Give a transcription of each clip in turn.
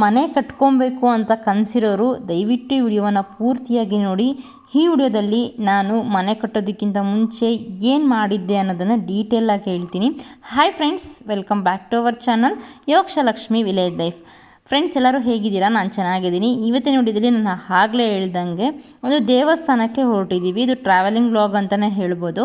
ಮನೆ ಕಟ್ಕೊಬೇಕು ಅಂತ ಕನಸಿರೋರು ದಯವಿಟ್ಟು ಈ ವಿಡಿಯೋವನ್ನು ಪೂರ್ತಿಯಾಗಿ ನೋಡಿ. ಈ ವಿಡಿಯೋದಲ್ಲಿ ನಾನು ಮನೆ ಕಟ್ಟೋದಕ್ಕಿಂತ ಮುಂಚೆ ಏನು ಮಾಡಿದ್ದೆ ಅನ್ನೋದನ್ನು ಡೀಟೇಲಾಗಿ ಹೇಳ್ತೀನಿ. Hi friends, welcome back to our channel ಯೋಕ್ಷಲಕ್ಷ್ಮಿ ವಿಲೇಜ್ ಲೈಫ್. ಫ್ರೆಂಡ್ಸ್, ಎಲ್ಲರೂ ಹೇಗಿದ್ದೀರಾ? ನಾನು ಚೆನ್ನಾಗಿದ್ದೀನಿ. ಇವತ್ತಿನ ವಿಡಿಯೋದಲ್ಲಿ ನಾನು ಆಗಲೇ ಹೇಳ್ದಂಗೆ ಒಂದು ದೇವಸ್ಥಾನಕ್ಕೆ ಹೊರಟಿದ್ದೀವಿ. ಇದು ಟ್ರಾವೆಲಿಂಗ್ ವ್ಲಾಗ್ ಅಂತಲೇ ಹೇಳ್ಬೋದು.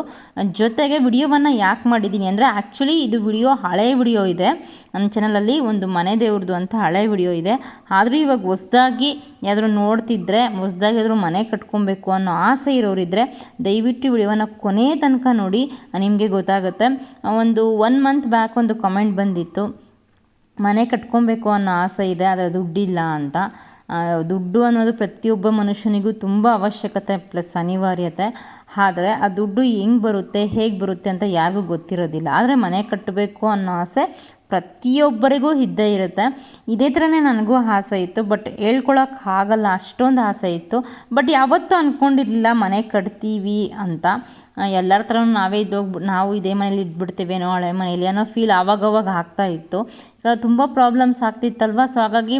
ಜೊತೆಗೆ ವಿಡಿಯೋವನ್ನು ಯಾಕೆ ಮಾಡಿದ್ದೀನಿ ಅಂದರೆ, ಆ್ಯಕ್ಚುಲಿ ಇದು ಹಳೆಯ ವಿಡಿಯೋ ಇದೆ ನನ್ನ ಚಾನಲಲ್ಲಿ, ಒಂದು ಮನೆ ದೇವ್ರದ್ದು ಅಂತ ಹಳೆ ವಿಡಿಯೋ ಇದೆ. ಆದರೂ ಇವಾಗ ಹೊಸ್ದಾಗಿ ಯಾವ್ದಾದ್ರು ನೋಡ್ತಿದ್ರೆ, ಹೊಸ್ದಾಗಿ ಯಾವ್ದಾದ್ರು ಮನೆ ಕಟ್ಕೊಬೇಕು ಅನ್ನೋ ಆಸೆ ಇರೋರಿದ್ದರೆ ದಯವಿಟ್ಟು ವಿಡಿಯೋವನ್ನು ಕೊನೆ ತನಕ ನೋಡಿ, ನಿಮಗೆ ಗೊತ್ತಾಗುತ್ತೆ. ಒಂದು 1 ಮಂತ್ ಬ್ಯಾಕ್ ಒಂದು ಕಮೆಂಟ್ ಬಂದಿತ್ತು, ಮನೆ ಕಟ್ಕೊಬೇಕು ಅನ್ನೋ ಆಸೆ ಇದೆ ಆದರೆ ದುಡ್ಡಿಲ್ಲ ಅಂತ. ದುಡ್ಡು ಅನ್ನೋದು ಪ್ರತಿಯೊಬ್ಬ ಮನುಷ್ಯನಿಗೂ ತುಂಬ ಅವಶ್ಯಕತೆ ಪ್ಲಸ್ ಅನಿವಾರ್ಯತೆ. ಆದರೆ ಆ ದುಡ್ಡು ಹೆಂಗೆ ಬರುತ್ತೆ, ಹೇಗೆ ಬರುತ್ತೆ ಅಂತ ಯಾರಿಗೂ ಗೊತ್ತಿರೋದಿಲ್ಲ. ಆದರೆ ಮನೆ ಕಟ್ಟಬೇಕು ಅನ್ನೋ ಆಸೆ ಪ್ರತಿಯೊಬ್ಬರಿಗೂ ಇದ್ದೇ ಇರುತ್ತೆ. ಇದೇ ಥರನೇ ನನಗೂ ಆಸೆ ಇತ್ತು, ಬಟ್ ಹೇಳ್ಕೊಳಕ್ಕಾಗಲ್ಲ, ಅಷ್ಟೊಂದು ಆಸೆ ಇತ್ತು. ಬಟ್ ಯಾವತ್ತೂ ಅಂದ್ಕೊಂಡಿರಲಿಲ್ಲ ಮನೆ ಕಟ್ತೀವಿ ಅಂತ. ಎಲ್ಲರ ಥರನೂ ನಾವು ಇದೇ ಮನೇಲಿ ಇದ್ಬಿಡ್ತೇವೇನೋ, ಹಳೆ ಮನೇಲಿ ಅನ್ನೋ ಫೀಲ್ ಆವಾಗವಾಗ ಆಗ್ತಾ ಇತ್ತು. ಈಗ ತುಂಬ ಪ್ರಾಬ್ಲಮ್ಸ್ ಆಗ್ತಿತ್ತಲ್ವ, ಸೊ ಹಾಗಾಗಿ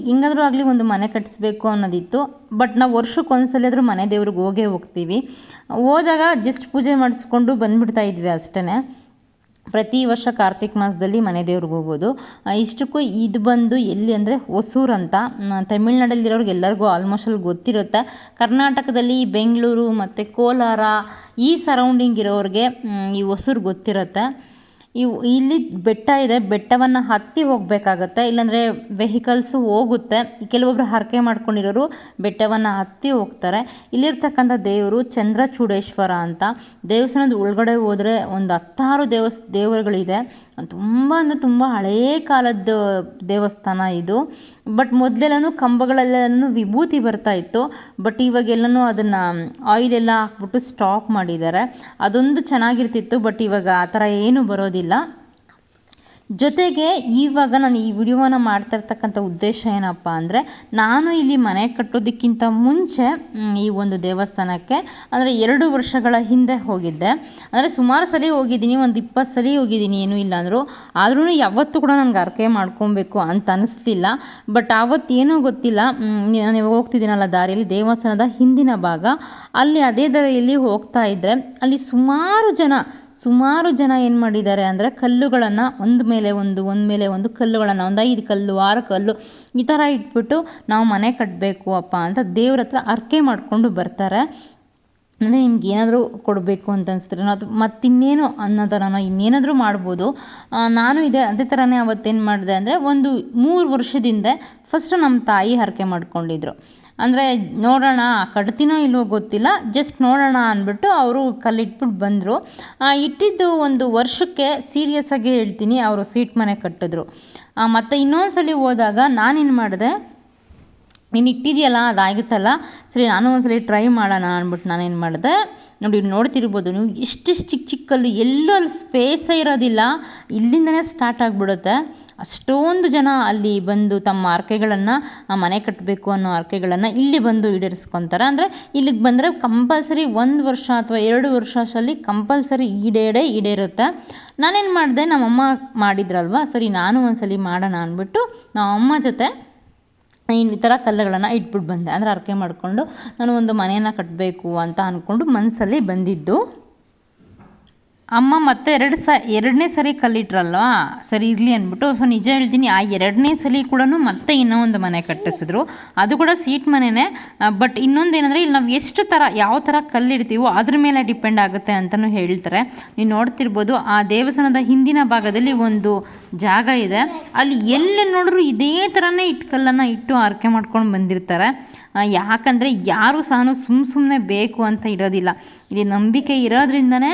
ಹಿಂಗಾದರೂ ಆಗಲಿ ಒಂದು ಮನೆ ಕಟ್ಟಿಸ್ಬೇಕು ಅನ್ನೋದಿತ್ತು. ಬಟ್ ನಾವು ವರ್ಷಕ್ಕೊಂದ್ಸಲ ಆದರೂ ಮನೆ ದೇವ್ರಿಗೆ ಹೋಗ್ತೀವಿ. ಹೋದಾಗ ಜಸ್ಟ್ ಪೂಜೆ ಮಾಡಿಸ್ಕೊಂಡು ಬಂದುಬಿಡ್ತಾ ಇದ್ವಿ ಅಷ್ಟೇ. ಪ್ರತಿ ವರ್ಷ ಕಾರ್ತಿಕ್ ಮಾಸದಲ್ಲಿ ಮನೆ ದೇವ್ರಿಗೆ ಹೋಗೋದು. ಇಷ್ಟಕ್ಕೂ ಇದು ಬಂದು ಎಲ್ಲಿ ಅಂದರೆ ಹೊಸೂರು ಅಂತ. ತಮಿಳ್ನಾಡಲ್ಲಿರೋರ್ಗೆ ಎಲ್ಲರಿಗೂ ಆಲ್ಮೋಸ್ಟ್ ಅಲ್ಲಿ ಗೊತ್ತಿರುತ್ತೆ. ಕರ್ನಾಟಕದಲ್ಲಿ ಬೆಂಗಳೂರು ಮತ್ತು ಕೋಲಾರ ಈ ಸರೌಂಡಿಂಗ್ ಇರೋರಿಗೆ ಈ ಹೊಸೂರು ಗೊತ್ತಿರುತ್ತೆ. ಇಲ್ಲಿ ಬೆಟ್ಟ ಇದೆ, ಬೆಟ್ಟವನ್ನು ಹತ್ತಿ ಹೋಗಬೇಕಾಗತ್ತೆ, ಇಲ್ಲಾಂದರೆ ವೆಹಿಕಲ್ಸು ಹೋಗುತ್ತೆ. ಕೆಲವೊಬ್ಬರು ಹರಕೆ ಮಾಡ್ಕೊಂಡಿರೋರು ಬೆಟ್ಟವನ್ನು ಹತ್ತಿ ಹೋಗ್ತಾರೆ. ಇಲ್ಲಿರ್ತಕ್ಕಂಥ ದೇವರು ಚಂದ್ರಚೂಡೇಶ್ವರ ಅಂತ. ದೇವಸ್ಥಾನದ ಒಳಗಡೆ ಹೋದರೆ ಒಂದು 10 ದೇವರುಗಳಿದೆ. ತುಂಬ ಅಂದರೆ ತುಂಬ ಹಳೆಯ ಕಾಲದ ದೇವಸ್ಥಾನ ಇದು. ಬಟ್ ಮೊದಲೆಲ್ಲನೂ ಕಂಬಗಳೆಲ್ಲನೂ ವಿಭೂತಿ ಬರ್ತಾ ಇತ್ತು. ಬಟ್ ಇವಾಗೆಲ್ಲನೂ ಅದನ್ನು ಆಯಿಲೆಲ್ಲ ಹಾಕ್ಬಿಟ್ಟು ಸ್ಟಾಪ್ ಮಾಡಿದ್ದಾರೆ. ಅದೊಂದು ಚೆನ್ನಾಗಿರ್ತಿತ್ತು, ಬಟ್ ಇವಾಗ ಆ ಥರ ಏನೂ ಬರೋದಿಲ್ಲ. ಜೊತೆಗೆ ಇವಾಗ ನಾನು ಈ ವಿಡಿಯೋವನ್ನು ಮಾಡ್ತಾ ಇರ್ತಕ್ಕಂಥ ಉದ್ದೇಶ ಏನಪ್ಪ ಅಂದರೆ, ನಾನು ಇಲ್ಲಿ ಮನೆ ಕಟ್ಟೋದಕ್ಕಿಂತ ಮುಂಚೆ ಈ ಒಂದು ದೇವಸ್ಥಾನಕ್ಕೆ ಅಂದರೆ 2 ವರ್ಷಗಳ ಹಿಂದೆ ಹೋಗಿದ್ದೆ. ಅಂದರೆ ಸುಮಾರು ಸಲ ಹೋಗಿದ್ದೀನಿ, ಒಂದು 20 ಸಲ ಹೋಗಿದ್ದೀನಿ, ಏನೂ ಇಲ್ಲ ಅಂದರು. ಆದ್ರೂ ಯಾವತ್ತೂ ಕೂಡ ನನಗೆ ಹರಕೆ ಮಾಡ್ಕೊಬೇಕು ಅಂತ ಅನ್ನಿಸ್ಲಿಲ್ಲ. ಬಟ್ ಆವತ್ತೇನೂ ಗೊತ್ತಿಲ್ಲ, ನಾನು ಹೋಗ್ತಿದ್ದೀನಲ್ಲ ದಾರಿಯಲ್ಲಿ, ದೇವಸ್ಥಾನದ ಹಿಂದಿನ ಭಾಗ, ಅಲ್ಲಿ ಅದೇ ದಾರಿಯಲ್ಲಿ ಹೋಗ್ತಾ ಇದ್ದರೆ ಅಲ್ಲಿ ಸುಮಾರು ಜನ ಏನು ಮಾಡಿದ್ದಾರೆ ಅಂದರೆ, ಕಲ್ಲುಗಳನ್ನು ಒಂದು ಮೇಲೆ ಒಂದು ಕಲ್ಲುಗಳನ್ನು, ಒಂದು 5 ಕಲ್ಲು 6 ಕಲ್ಲು ಈ ಥರ ಇಟ್ಬಿಟ್ಟು ನಾವು ಮನೆ ಕಟ್ಟಬೇಕು ಅಪ್ಪ ಅಂತ ದೇವ್ರ ಹತ್ರ ಹರಕೆ ಮಾಡಿಕೊಂಡು ಬರ್ತಾರೆ. ಅಂದರೆ ನಿಮ್ಗೆ ಏನಾದರೂ ಕೊಡಬೇಕು ಅಂತ ಅನಿಸಿದ್ರೆ ಅದು ಮತ್ತಿನ್ನೇನು ಅನ್ನೋ ಥರನೋ ಇನ್ನೇನಾದರೂ ಮಾಡ್ಬೋದು. ನಾನು ಅದೇ ಥರನೇ ಅವತ್ತೇನು ಮಾಡಿದೆ ಅಂದರೆ, ಒಂದು 3 ವರ್ಷದಿಂದ ಫಸ್ಟು ನಮ್ಮ ತಾಯಿ ಹರಕೆ ಮಾಡ್ಕೊಂಡಿದ್ರು. ಅಂದರೆ ನೋಡೋಣ ಕಟ್ತೀನೋ ಇಲ್ವೋ ಗೊತ್ತಿಲ್ಲ, ಜಸ್ಟ್ ನೋಡೋಣ ಅಂದ್ಬಿಟ್ಟು ಅವರು ಕಲ್ಲಿಟ್ಬಿಟ್ಟು ಬಂದರು. ಇಟ್ಟಿದ್ದು ಒಂದು ವರ್ಷಕ್ಕೆ ಸೀರಿಯಸ್ಸಾಗಿ ಹೇಳ್ತೀನಿ, ಅವರು ಸೀಟ್ ಮನೆ ಕಟ್ಟಿದ್ರು. ಮತ್ತು ಇನ್ನೊಂದು ಸಲ ಹೋದಾಗ ನಾನೇನು ಮಾಡಿದೆ, ನೀನು ಇಟ್ಟಿದೆಯಲ್ಲ ಅದಾಗುತ್ತಲ್ಲ, ಸರಿ ನಾನು ಒಂದ್ಸಲ ಟ್ರೈ ಮಾಡೋಣ ಅಂದ್ಬಿಟ್ಟು ನಾನೇನು ಮಾಡಿದೆ, ನೋಡ್ತಿರ್ಬೋದು ನೀವು, ಎಷ್ಟೆಷ್ಟು ಚಿಕ್ಕ ಕಲ್ಲು, ಎಲ್ಲೂ ಅಲ್ಲಿ ಸ್ಪೇಸೇ ಇರೋದಿಲ್ಲ, ಇಲ್ಲಿಂದನೇ ಸ್ಟಾರ್ಟ್ ಆಗಿಬಿಡುತ್ತೆ. ಅಷ್ಟೊಂದು ಜನ ಅಲ್ಲಿ ಬಂದು ತಮ್ಮ ಹರಕೆಗಳನ್ನು, ಮನೆ ಕಟ್ಟಬೇಕು ಅನ್ನೋ ಹರಕೆಗಳನ್ನು ಇಲ್ಲಿ ಬಂದು ಈಡೇರಿಸ್ಕೊತಾರೆ. ಅಂದರೆ ಇಲ್ಲಿಗೆ ಬಂದರೆ ಕಂಪಲ್ಸರಿ 1 ವರ್ಷ ಅಥವಾ 2 ವರ್ಷ ಅಷ್ಟರಲ್ಲಿ ಕಂಪಲ್ಸರಿ ಈಡೇರುತ್ತೆ. ನಾನೇನು ಮಾಡಿದೆ, ನಮ್ಮಮ್ಮ ಮಾಡಿದ್ರಲ್ವ, ಸರಿ ನಾನು ಒಂದ್ಸಲಿ ಮಾಡೋಣ ಅಂದ್ಬಿಟ್ಟು ನಮ್ಮಮ್ಮ ಜೊತೆ ಈ ಥರ ಕಲ್ಲುಗಳನ್ನು ಇಟ್ಬಿಟ್ಟು ಬಂದೆ. ಅಂದರೆ ಹರಕೆ ಮಾಡಿಕೊಂಡು ನಾನು ಒಂದು ಮನೆಯನ್ನು ಕಟ್ಟಬೇಕು ಅಂತ ಅಂದ್ಕೊಂಡು ಮನಸ್ಸಲ್ಲಿ ಬಂದಿದ್ದು. ಅಮ್ಮ ಮತ್ತೆ 2ನೇ ಸರಿ ಕಲ್ಲಿಟ್ರಲ್ವ, ಸರಿ ಇರಲಿ ಅಂದ್ಬಿಟ್ಟು, ಸೊ ನಿಜ ಹೇಳ್ತೀನಿ, ಆ 2ನೇ ಸಲ ಕೂಡ ಮತ್ತೆ ಇನ್ನೂ ಒಂದು ಮನೆ ಕಟ್ಟಿಸಿದ್ರು. ಅದು ಕೂಡ ಸೀಟ್ ಮನೆಯೇ. ಬಟ್ ಇನ್ನೊಂದೇನೆಂದರೆ, ಇಲ್ಲಿ ನಾವು ಯಾವ ಥರ ಕಲ್ಲಿಡ್ತೀವೋ ಅದ್ರ ಮೇಲೆ ಡಿಪೆಂಡ್ ಆಗುತ್ತೆ ಅಂತಲೂ ಹೇಳ್ತಾರೆ. ನೀವು ನೋಡ್ತಿರ್ಬೋದು, ಆ ದೇವಸ್ಥಾನದ ಹಿಂದಿನ ಭಾಗದಲ್ಲಿ ಒಂದು ಜಾಗ ಇದೆ, ಅಲ್ಲಿ ಎಲ್ಲಿ ನೋಡಿದ್ರು ಇದೇ ಥರನೇ ಕಲ್ಲನ್ನು ಇಟ್ಟು ಹರಕೆ ಮಾಡ್ಕೊಂಡು ಬಂದಿರ್ತಾರೆ. ಯಾಕಂದರೆ ಯಾರೂ ಸಹ ಸುಮ್ಮನೆ ಬೇಕು ಅಂತ ಇರೋದಿಲ್ಲ, ಇಲ್ಲಿ ನಂಬಿಕೆ ಇರೋದ್ರಿಂದನೇ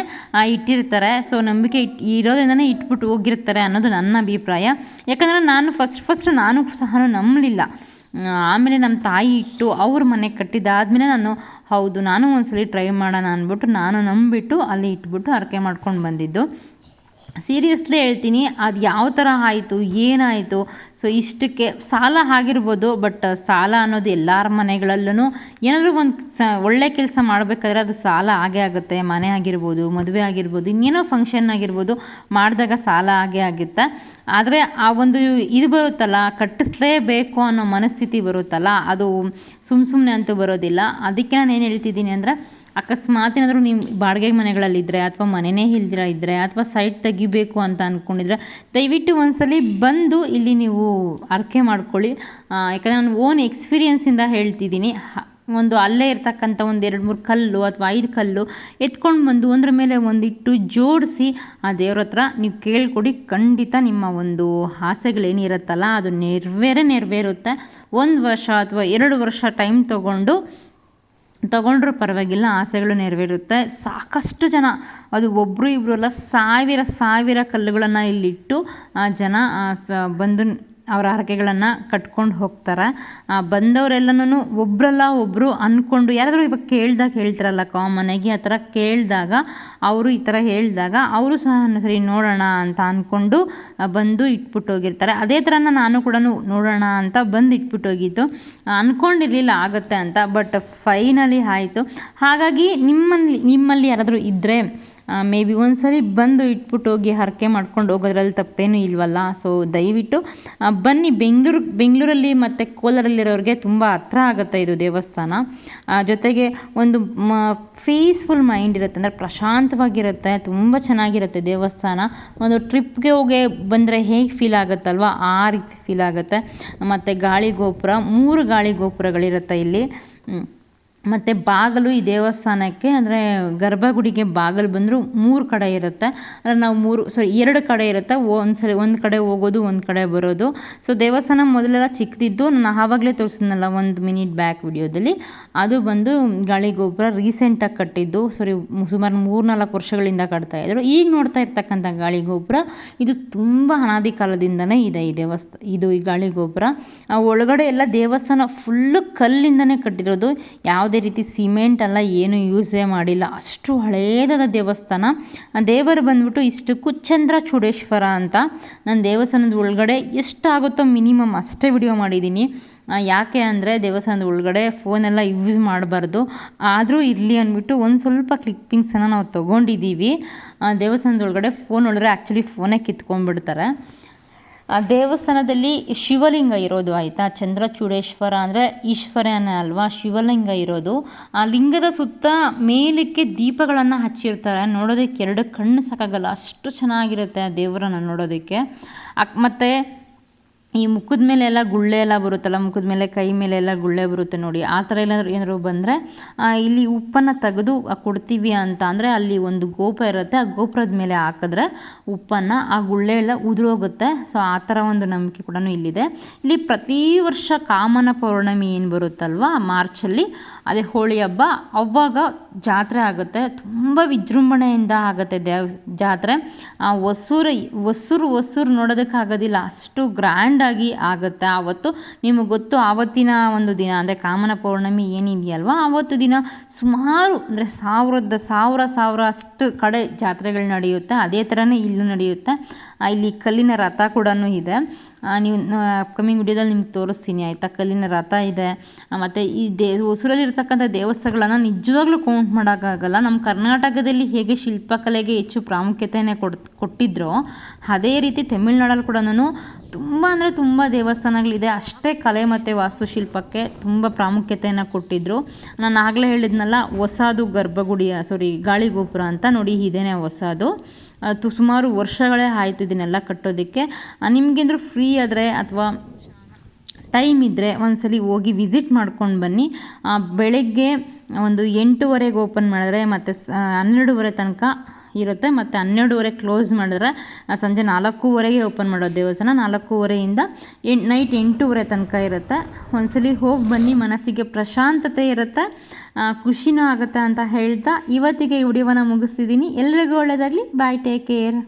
ಇಟ್ಟಿರ್ತಾರೆ. ಸೊ ನಂಬಿಕೆ ಇರೋದ್ರಿಂದನೇ ಇಟ್ಬಿಟ್ಟು ಹೋಗಿರ್ತಾರೆ ಅನ್ನೋದು ನನ್ನ ಅಭಿಪ್ರಾಯ. ಯಾಕಂದರೆ ನಾನು ಫಸ್ಟ್ ನಾನು ಸಹ ನಂಬಲಿಲ್ಲ. ಆಮೇಲೆ ನಮ್ಮ ತಾಯಿ ಇಟ್ಟು ಅವ್ರ ಮನೆ ಕಟ್ಟಿದ್ದಾದಮೇಲೆ ನಾನು ಒಂದ್ಸಲಿ ಟ್ರೈ ಮಾಡೋಣ ಅಂದ್ಬಿಟ್ಟು ನಾನು ನಂಬಿಬಿಟ್ಟು ಅಲ್ಲಿ ಇಟ್ಬಿಟ್ಟು ಹರಕೆ ಮಾಡ್ಕೊಂಡು ಬಂದಿದ್ದು. ಸೀರಿಯಸ್ಲಿ ಹೇಳ್ತೀನಿ, ಅದು ಯಾವ ಥರ ಆಯಿತು, ಏನಾಯಿತು, ಸೊ ಇಷ್ಟಕ್ಕೆ ಸಾಲ ಆಗಿರ್ಬೋದು. ಬಟ್ ಸಾಲ ಅನ್ನೋದು ಎಲ್ಲರ ಮನೆಗಳಲ್ಲೂ ಏನಾದರೂ ಒಂದು ಒಳ್ಳೆ ಕೆಲಸ ಮಾಡಬೇಕಾದ್ರೆ ಅದು ಸಾಲ ಆಗೇ ಆಗುತ್ತೆ. ಮನೆ ಆಗಿರ್ಬೋದು, ಮದುವೆ ಆಗಿರ್ಬೋದು, ಇನ್ನೇನೋ ಫಂಕ್ಷನ್ ಆಗಿರ್ಬೋದು, ಮಾಡಿದಾಗ ಸಾಲ ಆಗೇ ಆಗುತ್ತೆ. ಆದರೆ ಆ ಒಂದು ಇದು ಬರುತ್ತಲ್ಲ, ಕಟ್ಟಿಸ್ಲೇಬೇಕು ಅನ್ನೋ ಮನಸ್ಥಿತಿ ಬರುತ್ತಲ್ಲ, ಅದು ಸುಮ್ಮನೆ ಅಂತೂ ಬರೋದಿಲ್ಲ. ಅದಕ್ಕೆ ನಾನು ಏನು ಹೇಳ್ತಿದ್ದೀನಿ ಅಂದರೆ, ಅಕಸ್ಮಾತ್ ಏನಾದರೂ ನೀವು ಬಾಡಿಗೆ ಮನೆಗಳಲ್ಲಿದ್ದರೆ, ಅಥವಾ ಮನೆಯೇ ಇಲ್ದಿರ ಇದ್ದರೆ, ಅಥವಾ ಸೈಟ್ ತೆಗಿಬೇಕು ಅಂತ ಅಂದ್ಕೊಂಡಿದ್ರೆ, ದಯವಿಟ್ಟು ಒಂದ್ಸಲಿ ಬಂದು ಇಲ್ಲಿ ನೀವು ಅರ್ಕೆ ಮಾಡ್ಕೊಳ್ಳಿ. ಯಾಕಂದರೆ ನಾನು ಓನ್ ಎಕ್ಸ್ಪೀರಿಯೆನ್ಸಿಂದ ಹೇಳ್ತಿದ್ದೀನಿ. ಒಂದು ಅಲ್ಲೇ ಇರ್ತಕ್ಕಂಥ ಒಂದು 2-3 ಕಲ್ಲು ಅಥವಾ 5 ಕಲ್ಲು ಎತ್ಕೊಂಡು ಬಂದು ಒಂದ್ರ ಮೇಲೆ ಒಂದಿಟ್ಟು ಜೋಡಿಸಿ ಆ ದೇವ್ರ ಹತ್ರ ನೀವು ಕೇಳ್ಕೊಡಿ. ಖಂಡಿತ ನಿಮ್ಮ ಒಂದು ಆಸೆಗಳೇನಿರುತ್ತಲ್ಲ ಅದು ನೆರವೇರುತ್ತೆ. 1 ವರ್ಷ ಅಥವಾ 2 ವರ್ಷ ಟೈಮ್ ತಗೊಂಡ್ರೂ ಪರವಾಗಿಲ್ಲ, ಆಸೆಗಳು ನೆರವೇರುತ್ತೆ. ಸಾಕಷ್ಟು ಜನ, ಅದು ಒಬ್ಬರು ಇಬ್ಬರು ಅಲ್ಲ, ಸಾವಿರ ಕಲ್ಲುಗಳನ್ನು ಇಲ್ಲಿಟ್ಟು ಜನ ಬಂದು ಅವರ ಹರಕೆಗಳನ್ನು ಕಟ್ಕೊಂಡು ಹೋಗ್ತಾರೆ. ಬಂದವರೆಲ್ಲನೂ ಒಬ್ಬರಲ್ಲ ಒಬ್ಬರು ಅಂದ್ಕೊಂಡು, ಯಾರಾದರೂ ಇವಾಗ ಹೇಳ್ತಾರಲ್ಲ ಕಾಮನಾಗಿ, ಆ ಥರ ಕೇಳಿದಾಗ ಅವರು ಈ ಥರ ಹೇಳಿದಾಗ ಅವರು ಸಹ ಸರಿ ನೋಡೋಣ ಅಂತ ಅಂದ್ಕೊಂಡು ಬಂದು ಇಟ್ಬಿಟ್ಟು ಹೋಗಿರ್ತಾರೆ. ಅದೇ ಥರನ ನಾನು ಕೂಡ ನೋಡೋಣ ಅಂತ ಬಂದು ಇಟ್ಬಿಟ್ಟು ಹೋಗಿದ್ದು, ಅಂದ್ಕೊಂಡಿರಲಿಲ್ಲ ಆಗುತ್ತೆ ಅಂತ. ಬಟ್ ಫೈನಲಿ ಆಯಿತು. ಹಾಗಾಗಿ ನಿಮ್ಮಲ್ಲಿ ಯಾರಾದರೂ ಇದ್ದರೆ ಮೇ ಬಿ ಒಂದ್ಸರಿ ಬಂದು ಇಟ್ಬಿಟ್ಟು ಹೋಗಿ ಹರಕೆ ಮಾಡ್ಕೊಂಡು ಹೋಗೋದ್ರಲ್ಲಿ ತಪ್ಪೇನೂ ಇಲ್ವಲ್ಲ. ಸೊ ದಯವಿಟ್ಟು ಬನ್ನಿ. ಬೆಂಗಳೂರಲ್ಲಿ ಮತ್ತು ಕೋಲಾರಲ್ಲಿರೋರಿಗೆ ತುಂಬ ಹತ್ರ ಆಗುತ್ತೆ ಇದು ದೇವಸ್ಥಾನ. ಜೊತೆಗೆ ಒಂದು ಪೀಸ್ಫುಲ್ ಮೈಂಡ್ ಇರುತ್ತೆ, ಅಂದರೆ ಪ್ರಶಾಂತವಾಗಿರುತ್ತೆ, ತುಂಬ ಚೆನ್ನಾಗಿರುತ್ತೆ ದೇವಸ್ಥಾನ. ಒಂದು ಟ್ರಿಪ್ಗೆ ಹೋಗಿ ಬಂದರೆ ಹೇಗೆ ಫೀಲ್ ಆಗುತ್ತಲ್ವ, ಆ ರೀತಿ ಫೀಲ್ ಆಗುತ್ತೆ. ಮತ್ತು ಗಾಳಿ ಗೋಪುರ, 3 ಗಾಳಿ ಗೋಪುರಗಳಿರುತ್ತೆ ಇಲ್ಲಿ. ಮತ್ತು ಬಾಗಿಲು ಈ ದೇವಸ್ಥಾನಕ್ಕೆ, ಅಂದರೆ ಗರ್ಭಗುಡಿಗೆ ಬಾಗಿಲು ಬಂದರೂ 3 ಕಡೆ ಇರುತ್ತೆ. ಅಂದರೆ ನಾವು 2 ಕಡೆ ಇರುತ್ತೆ. ಒಂದು ಕಡೆ ಹೋಗೋದು, ಒಂದು ಕಡೆ ಬರೋದು. ಸೊ ದೇವಸ್ಥಾನ ಮೊದಲೆಲ್ಲ ಚಿಕ್ಕದಿದ್ದು, ನಾನು ಆವಾಗಲೇ ತೋರಿಸಿದ್ನಲ್ಲ 1 ಮಿನಿಟ್ ಬ್ಯಾಕ್ ವಿಡಿಯೋದಲ್ಲಿ, ಅದು ಬಂದು ಗಾಳಿ ಗೋಪುರ ರೀಸೆಂಟಾಗಿ ಕಟ್ಟಿದ್ದು. ಸುಮಾರು 3-4 ವರ್ಷಗಳಿಂದ ಕಟ್ತಾಯಿದ್ರು. ಈಗ ನೋಡ್ತಾ ಇರ್ತಕ್ಕಂಥ ಗಾಳಿ ಗೋಪುರ ಇದು ತುಂಬ ಅನಾದಿ ಕಾಲದಿಂದನೇ ಇದೆ ಈ ಗಾಳಿ ಗೋಪುರ. ಒಳಗಡೆ ಎಲ್ಲ ದೇವಸ್ಥಾನ ಫುಲ್ಲು ಕಲ್ಲಿಂದನೇ ಕಟ್ಟಿರೋದು. ಯಾವುದೇ ರೀತಿ ಸಿಮೆಂಟ್ ಎಲ್ಲ ಏನು ಯೂಸೇ ಮಾಡಿಲ್ಲ, ಅಷ್ಟು ಹಳೇದಾದ ದೇವಸ್ಥಾನ. ದೇವರು ಬಂದ್ಬಿಟ್ಟು ಇಷ್ಟಕ್ಕೂ ಚಂದ್ರಚೂಡೇಶ್ವರ ಅಂತ. ನಾನು ದೇವಸ್ಥಾನದ ಒಳಗಡೆ ಎಷ್ಟಾಗುತ್ತೋ ಮಿನಿಮಮ್ ಅಷ್ಟೇ ವಿಡಿಯೋ ಮಾಡಿದ್ದೀನಿ. ಯಾಕೆ ಅಂದರೆ ದೇವಸ್ಥಾನದ ಒಳಗಡೆ ಫೋನೆಲ್ಲ ಯೂಸ್ ಮಾಡಬಾರ್ದು, ಆದರೂ ಇರಲಿ ಅಂದ್ಬಿಟ್ಟು ಒಂದು ಸ್ವಲ್ಪ ಕ್ಲಿಪ್ಪಿಂಗ್ಸನ್ನು ನಾವು ತೊಗೊಂಡಿದ್ದೀವಿ. ದೇವಸ್ಥಾನದ ಒಳಗಡೆ ಫೋನ್ ಒಳಗಡೆ ಆ್ಯಕ್ಚುಲಿ ಫೋನೇ ಕಿತ್ಕೊಂಡ್ಬಿಡ್ತಾರೆ. ದೇವಸ್ಥಾನದಲ್ಲಿ ಶಿವಲಿಂಗ ಇರೋದು, ಆಯಿತಾ. ಚಂದ್ರಚೂಡೇಶ್ವರ ಅಂದರೆ ಈಶ್ವರನೇ ಅಲ್ವಾ, ಶಿವಲಿಂಗ ಇರೋದು. ಆ ಲಿಂಗದ ಸುತ್ತ ಮೇಲಕ್ಕೆ ದೀಪಗಳನ್ನು ಹಚ್ಚಿರ್ತಾರೆ. ನೋಡೋದಕ್ಕೆ 2 ಕಣ್ಣು ಸಾಕಾಗಲ್ಲ, ಅಷ್ಟು ಚೆನ್ನಾಗಿರುತ್ತೆ ಆ ದೇವರನ್ನು ನೋಡೋದಕ್ಕೆ. ಮತ್ತು ಈ ಮುಖದ ಮೇಲೆ ಎಲ್ಲ ಗುಳ್ಳೆ ಎಲ್ಲ ಬರುತ್ತಲ್ಲ, ಮುಖದ ಮೇಲೆ ಕೈ ಮೇಲೆ ಎಲ್ಲ ಗುಳ್ಳೆ ಬರುತ್ತೆ ನೋಡಿ, ಆ ಥರ ಏನಾದರೂ ಬಂದರೆ ಇಲ್ಲಿ ಉಪ್ಪನ್ನು ತೆಗೆದು ಕೊಡ್ತೀವಿ ಅಂತ ಅಂದರೆ ಅಲ್ಲಿ ಒಂದು ಗೋಪುರ ಇರುತ್ತೆ, ಆ ಗೋಪುರದ ಮೇಲೆ ಹಾಕಿದ್ರೆ ಉಪ್ಪನ್ನು ಆ ಗುಳ್ಳೆ ಎಲ್ಲ ಉದುರೋಗುತ್ತೆ. ಸೊ ಆ ಥರ ಒಂದು ನಂಬಿಕೆ ಕೂಡ ಇಲ್ಲಿದೆ. ಇಲ್ಲಿ ಪ್ರತಿ ವರ್ಷ ಕಾಮನ ಪೌರ್ಣಮಿ ಏನು ಬರುತ್ತಲ್ವ ಮಾರ್ಚಲ್ಲಿ, ಅದೇ ಹೋಳಿ ಹಬ್ಬ, ಅವಾಗ ಜಾತ್ರೆ ಆಗುತ್ತೆ. ತುಂಬ ವಿಜೃಂಭಣೆಯಿಂದ ಆಗುತ್ತೆ ಜಾತ್ರೆ. ಹೊಸೂರು ನೋಡೋದಕ್ಕಾಗೋದಿಲ್ಲ, ಅಷ್ಟು ಗ್ರ್ಯಾಂಡ್ ಆಗಿ ಆಗುತ್ತೆ. ಆವತ್ತು ನಿಮಗೆ ಗೊತ್ತು, ಆವತ್ತಿನ ಒಂದು ದಿನ ಅಂದರೆ ಕಾಮನ ಪೌರ್ಣಮಿ ಏನಿದೆಯಲ್ವ, ಆವತ್ತು ದಿನ ಸುಮಾರು ಅಂದರೆ ಸಾವಿರ ಅಷ್ಟು ಕಡೆ ಜಾತ್ರೆಗಳು ನಡೆಯುತ್ತೆ. ಅದೇ ಥರನೇ ಇಲ್ಲೂ ನಡೆಯುತ್ತೆ. ಇಲ್ಲಿ ಕಲ್ಲಿನ ರಥ ಕೂಡ ಇದೆ. ನೀವು ಅಪ್ಕಮಿಂಗ್ ವಿಡಿಯೋದಲ್ಲಿ ನಿಮ್ಗೆ ತೋರಿಸ್ತೀನಿ, ಆಯಿತಾ. ಕಲ್ಲಿನ ರಥ ಇದೆ. ಮತ್ತು ಈ ಹೊಸೂರಲ್ಲಿರ್ತಕ್ಕಂಥ ದೇವಸ್ಥಾನಗಳನ್ನು ನಿಜವಾಗ್ಲೂ ಕೌಂಟ್ ಮಾಡೋಕ್ಕಾಗಲ್ಲ. ನಮ್ಮ ಕರ್ನಾಟಕದಲ್ಲಿ ಹೇಗೆ ಶಿಲ್ಪಕಲೆಗೆ ಹೆಚ್ಚು ಪ್ರಾಮುಖ್ಯತೆಯನ್ನು ಕೊಟ್ಟಿದ್ರೋ, ಅದೇ ರೀತಿ ತಮಿಳ್ನಾಡಲ್ಲಿ ಕೂಡ ತುಂಬ ಅಂದರೆ ತುಂಬ ದೇವಸ್ಥಾನಗಳಿದೆ. ಅಷ್ಟೇ ಕಲೆ ಮತ್ತು ವಾಸ್ತುಶಿಲ್ಪಕ್ಕೆ ತುಂಬ ಪ್ರಾಮುಖ್ಯತೆಯನ್ನು ಕೊಟ್ಟಿದ್ದರು. ನಾನು ಆಗಲೇ ಹೇಳಿದ್ನಲ್ಲ, ಹೊಸದು ಗಾಳಿ ಗೋಪುರ ಅಂತ ನೋಡಿ, ಇದೇನೇ ಹೊಸದು. ಸುಮಾರು ವರ್ಷಗಳೇ ಆಯಿತು ಇದನ್ನೆಲ್ಲ ಕಟ್ಟೋದಕ್ಕೆ. ನಿಮಗೇಂದ್ರೂ ಫ್ರೀ ಆದರೆ ಅಥವಾ ಟೈಮ್ ಇದ್ದರೆ ಒಂದ್ಸಲಿ ಹೋಗಿ ವಿಸಿಟ್ ಮಾಡ್ಕೊಂಡು ಬನ್ನಿ. ಬೆಳಗ್ಗೆ ಒಂದು 8:30 ಓಪನ್ ಮಾಡಿದ್ರೆ ಮತ್ತು 12:30 ತನಕ ಇರುತ್ತೆ. ಮತ್ತು 12:30 ಕ್ಲೋಸ್ ಮಾಡಿದ್ರೆ ಸಂಜೆ 4:15 ಓಪನ್ ಮಾಡೋದು ದೇವಸ್ಥಾನ. 4:15 ನೈಟ್ 8:30 ತನಕ ಇರುತ್ತೆ. ಒಂದ್ಸಲಿ ಹೋಗಿ ಬನ್ನಿ, ಮನಸ್ಸಿಗೆ ಪ್ರಶಾಂತತೆ ಇರುತ್ತೆ, ಖುಷಿನೂ ಆಗುತ್ತೆ ಅಂತ ಹೇಳ್ತಾ ಇವತ್ತಿಗೆ ಈ ವಿಡಿಯೋವನ್ನು ಮುಗಿಸ್ತಿದ್ದೀನಿ. ಎಲ್ರಿಗೂ ಒಳ್ಳೆಯದಾಗಲಿ. ಬಾಯ್, ಟೇಕ್ ಕೇರ್.